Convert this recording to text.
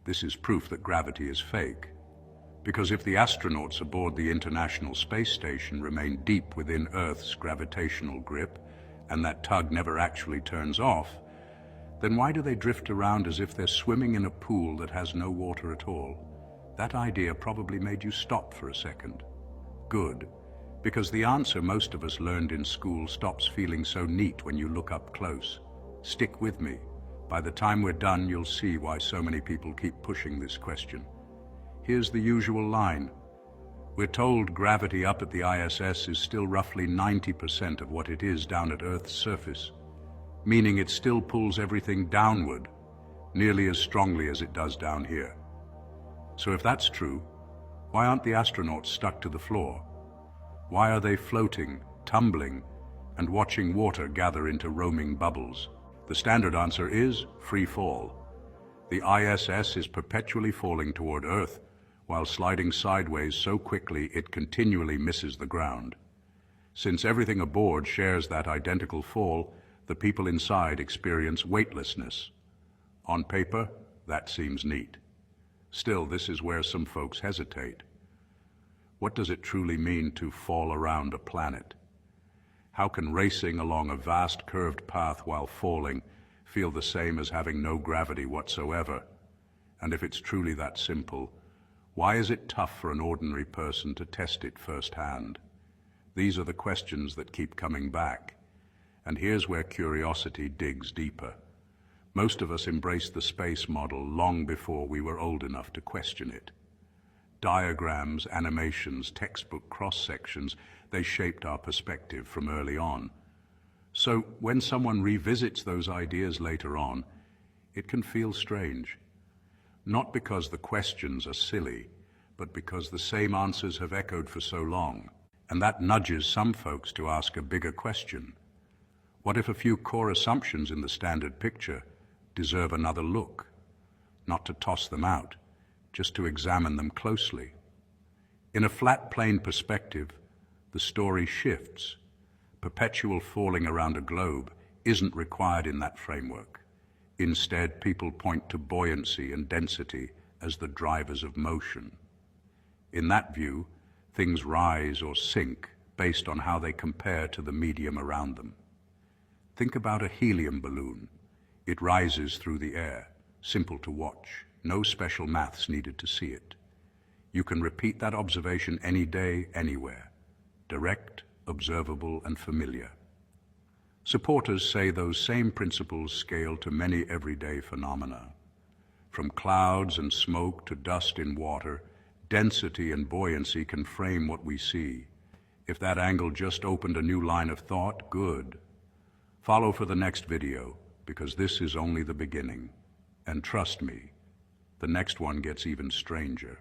This is proof that gravity is fake. Because if the astronauts aboard the International Space Station remain deep within Earth's gravitational grip, and that tug never actually turns off, then why do they drift around as if they're swimming in a pool that has no water at all? That idea probably made you stop for a second. Good, because the answer most of us learned in school stops feeling so neat when you look up close. Stick with me. By the time we're done, you'll see why so many people keep pushing this question. Here's the usual line. We're told gravity up at the ISS is still roughly 90% of what it is down at Earth's surface, meaning it still pulls everything downward, nearly as strongly as it does down here. So if that's true, why aren't the astronauts stuck to the floor? Why are they floating, tumbling, and watching water gather into roaming bubbles? The standard answer is free fall. The ISS is perpetually falling toward Earth, while sliding sideways so quickly it continually misses the ground. Since everything aboard shares that identical fall, the people inside experience weightlessness. On paper, that seems neat. Still, this is where some folks hesitate. What does it truly mean to fall around a planet? How can racing along a vast curved path while falling feel the same as having no gravity whatsoever? And if it's truly that simple, why is it tough for an ordinary person to test it firsthand? These are the questions that keep coming back. And here's where curiosity digs deeper. Most of us embraced the space model long before we were old enough to question it. Diagrams, animations, textbook cross-sections, they shaped our perspective from early on. So when someone revisits those ideas later on, it can feel strange. Not because the questions are silly, but because the same answers have echoed for so long. And that nudges some folks to ask a bigger question. What if a few core assumptions in the standard picture deserve another look? Not to toss them out, just to examine them closely. In a flat plane perspective, the story shifts. Perpetual falling around a globe isn't required in that framework. Instead, people point to buoyancy and density as the drivers of motion. In that view, things rise or sink based on how they compare to the medium around them. Think about a helium balloon. It rises through the air, simple to watch, no special maths needed to see it. You can repeat that observation any day, anywhere. Direct, observable, and familiar. Supporters say those same principles scale to many everyday phenomena. From clouds and smoke to dust in water, density and buoyancy can frame what we see. If that angle just opened a new line of thought, good. Follow for the next video, because this is only the beginning. And trust me, the next one gets even stranger.